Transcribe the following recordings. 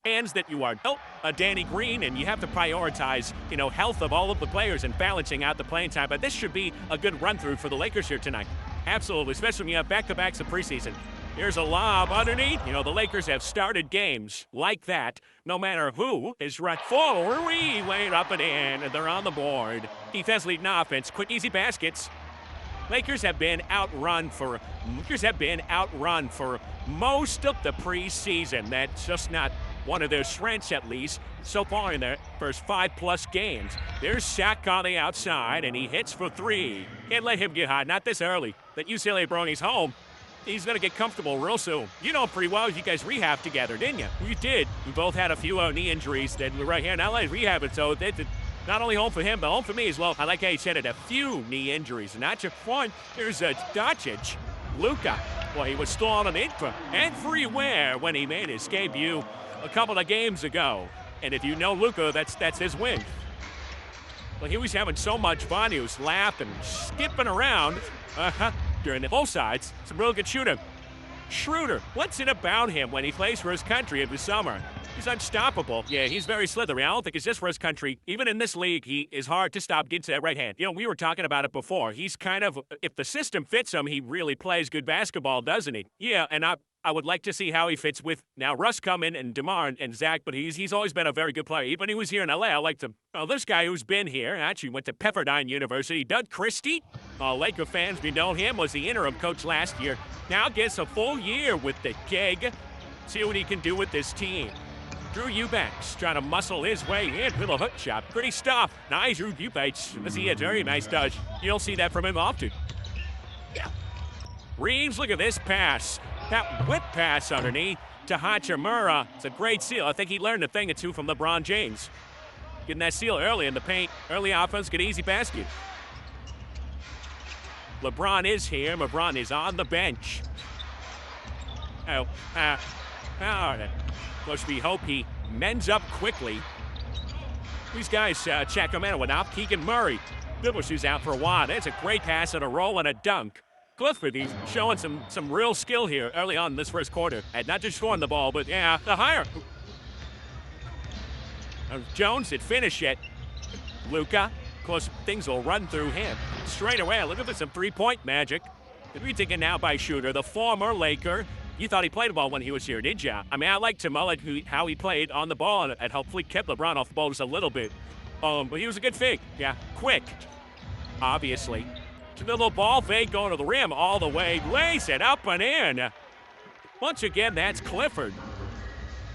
fans that you are Danny Green, and you have to prioritize, health of all of the players and balancing out the playing time. But this should be a good run-through for the Lakers here tonight. Absolutely, especially when you have back-to-backs of preseason. Here's a lob underneath. The Lakers have started games like that, no matter who is right forward. We laid up and in, and they're on the board. Defense leading offense, quick, easy baskets. Lakers have been outrun for most of the preseason. That's just not one of their strengths, at least, so far in their first 5+ games. There's Shaq on the outside, and he hits for 3. Can't let him get hot, not this early. That UCLA Brony's home. He's going to get comfortable real soon. You know him pretty well. You guys rehabbed together, didn't you? You did. We both had a few knee injuries that were right here in LA rehabbing, so that's not only home for him, but home for me as well. I like how he said it, a few knee injuries. Not just one. There's Doncic. Luka. Well, he was still on an infra everywhere when he made his debut a couple of games ago. And if you know Luka, that's his win. Well, he was having so much fun. He was laughing, skipping around. During the both sides. Some real good shooter. Schroeder, what's it about him when he plays for his country in the summer? He's unstoppable. Yeah, he's very slithery. I don't think it's just for his country. Even in this league, he is hard to stop getting to that right hand. We were talking about it before. He's kind of, if the system fits him, he really plays good basketball, doesn't he? Yeah, and I would like to see how he fits with now Russ coming and DeMar and Zach, but he's always been a very good player. Even when he was here in LA, I liked him. This guy who's been here actually went to Pepperdine University, Doug Christie. Laker fans, we know him, was the interim coach last year. Now gets a full year with the gig. See what he can do with this team. Drew Eubanks trying to muscle his way in with a hook shot. Pretty stuff. Nice, Drew Eubanks. He had very nice touch. You don't see that from him often. Yeah. Reeves, look at this pass. That whip pass underneath to Hachimura. It's a great seal. I think he learned a thing or two from LeBron James. Getting that seal early in the paint. Early offense, get easy basket. LeBron is here. LeBron is on the bench. Of course, we hope he mends up quickly. These guys, Sacramento without Keegan Murray. Dibbles who's out for a while. That's a great pass and a roll and a dunk. Clifford, he's showing some real skill here early on in this first quarter. And not just scoring the ball, but the higher. Jones did finish it. Luka, of course, things will run through him. Straight away, look at some three-point magic. Could be taken now by Shooter, the former Laker. You thought he played well when he was here, did ya? I mean, I liked him. I liked how he played on the ball and hopefully kept LeBron off the ball just a little bit. But he was a good fig. Yeah, quick, obviously. The little ball fake going to the rim all the way. Lace it up and in. Once again, that's Clifford.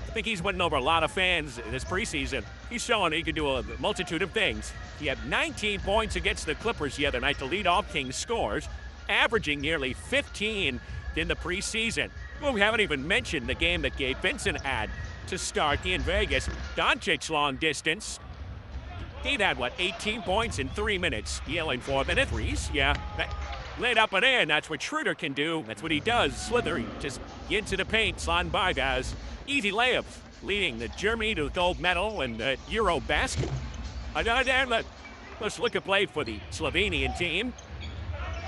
I think he's winning over a lot of fans this preseason. He's showing he can do a multitude of things. He had 19 points against the Clippers the other night to lead off Kings scores, averaging nearly 15 in the preseason. Well, we haven't even mentioned the game that Gabe Vincent had to start in Vegas. Doncic's long distance. He'd had, 18 points in 3 minutes. Yelling 4-minute threes. Yeah, laid up and in. That's what Schroeder can do. That's what he does. Slither, he just gets to the paint, sliding by guys. Easy layups, leading the Germany to the gold medal and the Euro basket. Let's look at play for the Slovenian team.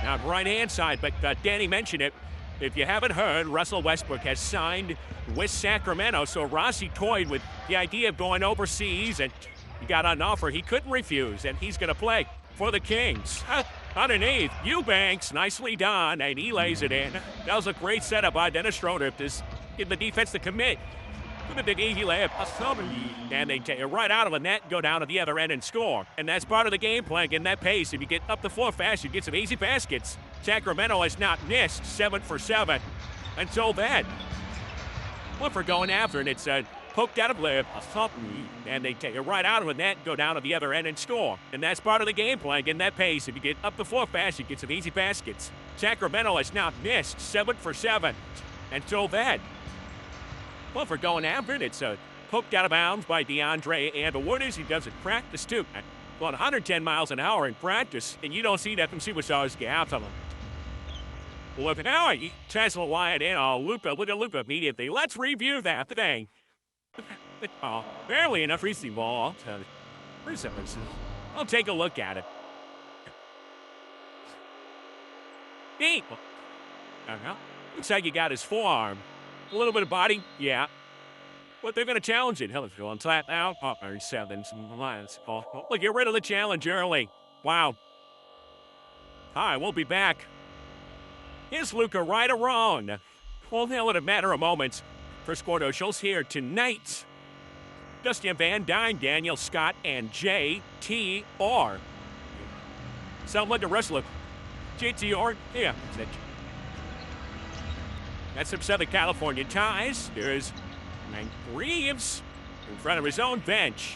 Now, right-hand side, but Danny mentioned it. If you haven't heard, Russell Westbrook has signed with Sacramento, so Rossi toyed with the idea of going overseas, and he got an offer he couldn't refuse, and he's going to play for the Kings. Underneath, Eubanks, nicely done, and he lays it in. That was a great setup by Dennis Schroeder to get the defense to commit. With a big easy layup. And they take it right out of the net, go down to the other end and score. And that's part of the game plan, getting that pace. If you get up the floor fast, you get some easy baskets. Sacramento has not missed 7 for 7 until then. One for going after, and it's poked out of layup. And they take it right out of the net, go down to the other end and score. And that's part of the game plan, getting that pace. If you get up the floor fast, you get some easy baskets. Sacramento has not missed 7 for 7 until then. Well, for going after it, it's poked out of bounds by DeAndre and Wooders. He does it practice, too. Going 110 miles an hour in practice, and you don't see that from superstars get out of them. Well, if now he tries to lie it in, look at Luka immediately. Let's review that thing. Barely enough receive ball. I'll take a look at it. Neat. Looks like he got his forearm. A little bit of body, yeah. But they're going to challenge it. Hell, on flat out. Oh, 7. Oh, look, get rid of the challenge early. Wow. All right, we'll be back. Is Luka right or wrong? Well, now in a matter of moments. First quarter shows here tonight. Dustin Van Dyne, Daniel Scott, and JTR. Sound like the wrestler. JTR, yeah. That's some Southern California ties. There's Mike Reeves in front of his own bench.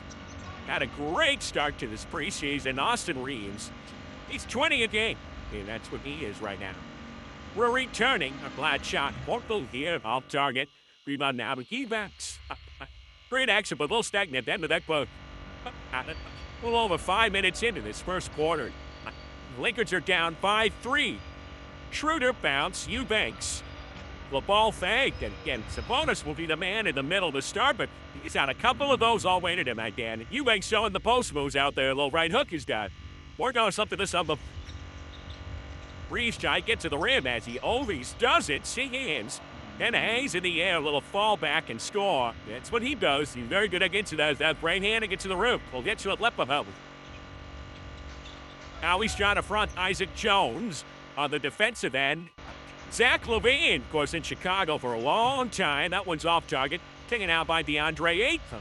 Had a great start to this preseason. Austin Reeves, he's 20 a game. And that's what he is right now. We're returning a flat shot. Portal here, off target. Rebound now, but he backs. Great action, but a little stagnant. End of that quote. A little over 5 minutes into this first quarter. Lakers are down 5-3. Schroeder bounce, Eubanks. The ball faked, and again, Sabonis will be the man in the middle to start, but he's had a couple of those all waited him, Dan. Eubanks showing the post moves out there, a little right hook he's got. Work on something this summer. Reeves try get to the rim as he always does it. See hands. And hangs in the air, a little fall back and score. That's what he does. He's very good against that right hand and get to the rim. We'll get you a left of help. Now he's trying to front Isaac Jones on the defensive end. Zach LaVine, of course, in Chicago for a long time. That one's off target. Taken out by DeAndre Ayton.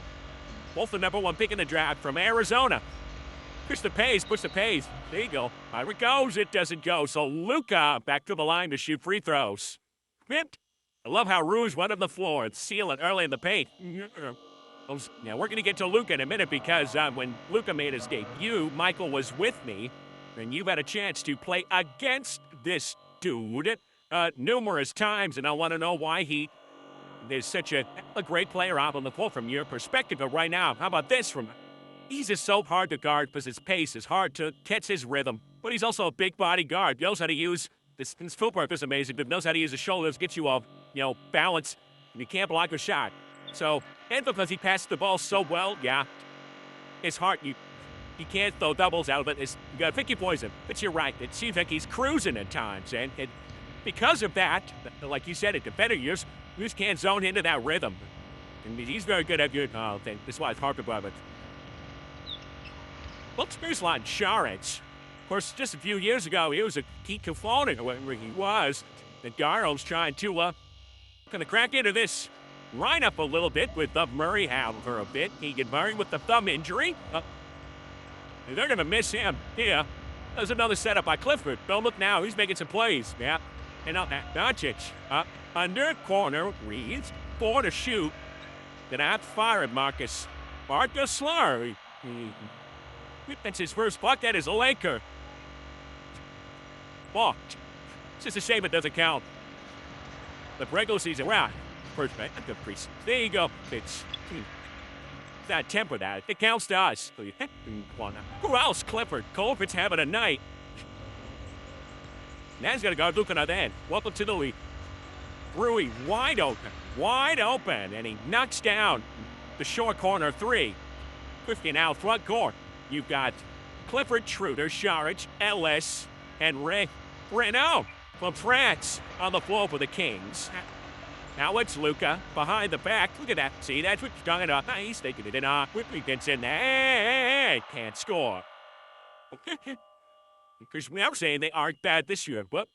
Both the number 1 pick in the draft from Arizona. Push the pace, push the pace. There you go. Here it goes. It doesn't go. So Luka back to the line to shoot free throws. Ripped. I love how Rouge went on the floor and seal it early in the paint. Yeah, we're going to get to Luka in a minute because when Luka made his debut, Michael was with me, and you've had a chance to play against this dude numerous times, and I want to know why he is such a great player out on the floor from your perspective. But right now, how about this from he's just so hard to guard because his pace is hard to catch his rhythm, but he's also a big body guard. He knows how to use his footwork is amazing, but knows how to use his shoulders, gets you off, balance, and you can't block a shot. So, and because he passed the ball so well, yeah, it's hard. You can't throw doubles out of it. You got to pick your poison. But you're right. It seems like he's cruising at times, and because of that, like you said, at the better years, you just can't zone into that rhythm. And he's very good at your thing. That's why it's hard to grab it. Well, here's Lon Sharich. Of course, just a few years ago, he was a key component, wherever he was. And Daryl's trying to crack into this lineup a little bit with Murray out for a bit. Keegan Murray with the thumb injury. They're going to miss him. Yeah, there's another setup by Clifford. Don't look now. He's making some plays. Yeah. And Doncic under corner, Reeves, 4 to shoot. Then out firing Marcus Slurry. That's his first block. That is a Laker. Blocked. It's just a shame it doesn't count. The regular season, wow. First preseason. There you go. It's not temper that. It counts to us. Who else? Clifford. Colbert's having a night. Now he's got to guard Luka now then. Welcome to the league. Rui wide open, and he knocks down the short corner 3. 50 now front court. You've got Clifford, Schroeder, Saric, Ellis, and Renault from France on the floor for the Kings. Now it's Luka behind the back. Look at that. See, that's what you're talking about. Nice. Taking it in. Quickly gets in there. Can't score. Because we are saying they aren't bad this year. But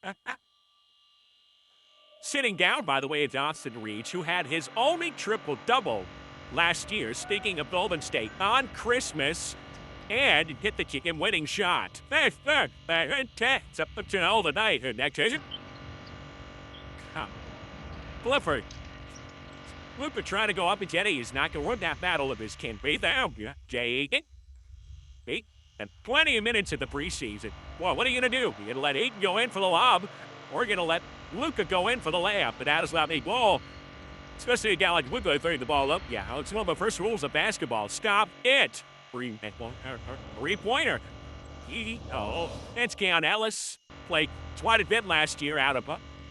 sitting down, by the way, is Austin Reeves, who had his only triple-double last year, speaking of Golden State, on Christmas, and hit the chicken-winning shot. It's up to all the night. Next is it. Clifford. Luka trying to go up again. He's not going to win that battle of his kin. Breathe down. Jay. And plenty of minutes in the preseason. Well, what are you going to do? You're going to let Ayton go in for the lob, or you're going to let Luka go in for the layup? But that is not a ball. Especially a guy like Luka throwing the ball up. Yeah, it's one of the first rules of basketball. Stop it. Three-pointer. That's Keon Ellis. Played quite a bit last year out of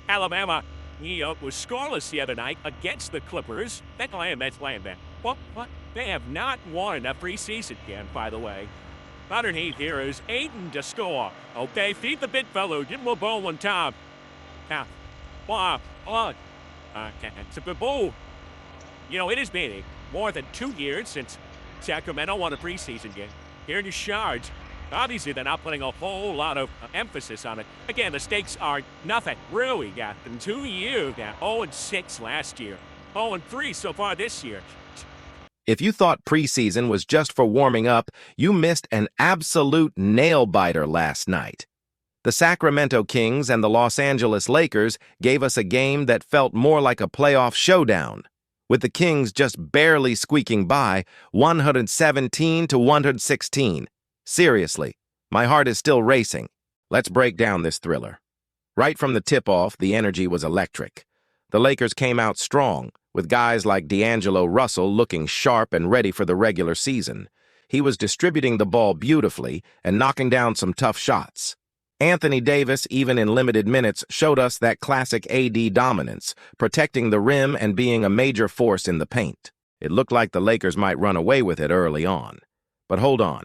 Alabama. He was scoreless the other night against the Clippers. That's playing that. What? They have not won a preseason game, by the way. Underneath here is Ayton to score. Okay, feed the big fellow. Give him a ball on top. Now, it's a good ball. It is meaning. more than 2 years since Sacramento won a preseason game. Here in the Shards, obviously they're not putting a whole lot of emphasis on it. Again, the stakes are nothing, really, yeah. In 2 years, yeah, 0-6 last year, 0-3 so far this year. If you thought preseason was just for warming up, you missed an absolute nail-biter last night. The Sacramento Kings and the Los Angeles Lakers gave us a game that felt more like a playoff showdown, with the Kings just barely squeaking by 117-116. Seriously, my heart is still racing. Let's break down this thriller. Right from the tip-off, the energy was electric. The Lakers came out strong, with guys like D'Angelo Russell looking sharp and ready for the regular season. He was distributing the ball beautifully and knocking down some tough shots. Anthony Davis, even in limited minutes, showed us that classic AD dominance, protecting the rim and being a major force in the paint. It looked like the Lakers might run away with it early on. But hold on.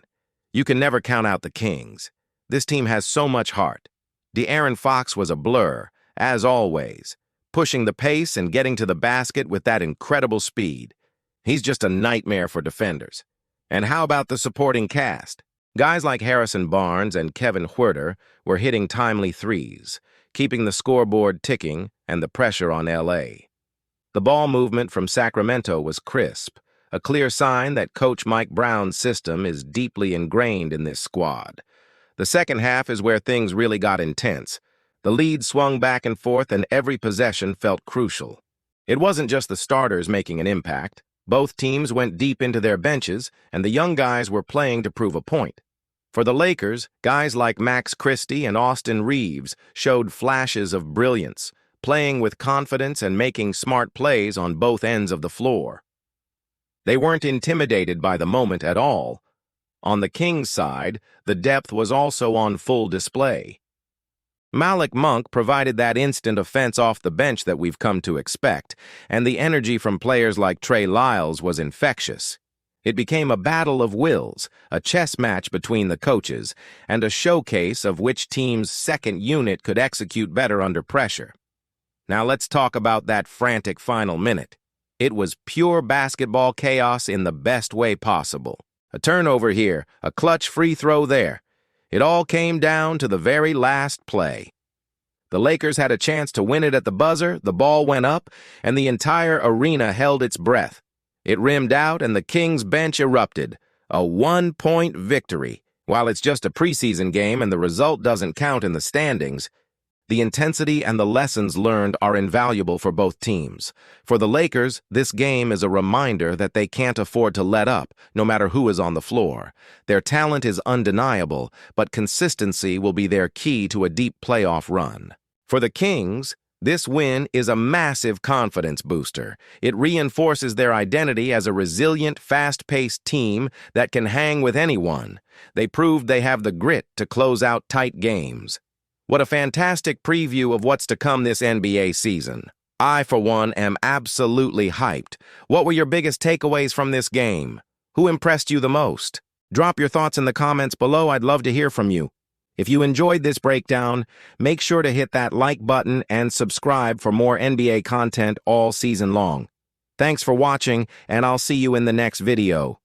You can never count out the Kings. This team has so much heart. De'Aaron Fox was a blur, as always, pushing the pace and getting to the basket with that incredible speed. He's just a nightmare for defenders. And how about the supporting cast? Guys like Harrison Barnes and Kevin Huerter were hitting timely threes, keeping the scoreboard ticking and the pressure on LA. The ball movement from Sacramento was crisp, a clear sign that Coach Mike Brown's system is deeply ingrained in this squad. The second half is where things really got intense. The lead swung back and forth and every possession felt crucial. It wasn't just the starters making an impact. Both teams went deep into their benches, and the young guys were playing to prove a point. For the Lakers, guys like Max Christie and Austin Reeves showed flashes of brilliance, playing with confidence and making smart plays on both ends of the floor. They weren't intimidated by the moment at all. On the Kings' side, the depth was also on full display. Malik Monk provided that instant offense off the bench that we've come to expect, and the energy from players like Trey Lyles was infectious. It became a battle of wills, a chess match between the coaches, and a showcase of which team's second unit could execute better under pressure. Now let's talk about that frantic final minute. It was pure basketball chaos in the best way possible. A turnover here, a clutch free throw there. It all came down to the very last play. The Lakers had a chance to win it at the buzzer, the ball went up, and the entire arena held its breath. It rimmed out, and the Kings bench erupted. A 1-point victory. While it's just a preseason game and the result doesn't count in the standings, the intensity and the lessons learned are invaluable for both teams. For the Lakers, this game is a reminder that they can't afford to let up, no matter who is on the floor. Their talent is undeniable, but consistency will be their key to a deep playoff run. For the Kings, this win is a massive confidence booster. It reinforces their identity as a resilient, fast-paced team that can hang with anyone. They proved they have the grit to close out tight games. What a fantastic preview of what's to come this NBA season. I, for one, am absolutely hyped. What were your biggest takeaways from this game? Who impressed you the most? Drop your thoughts in the comments below. I'd love to hear from you. If you enjoyed this breakdown, make sure to hit that like button and subscribe for more NBA content all season long. Thanks for watching, and I'll see you in the next video.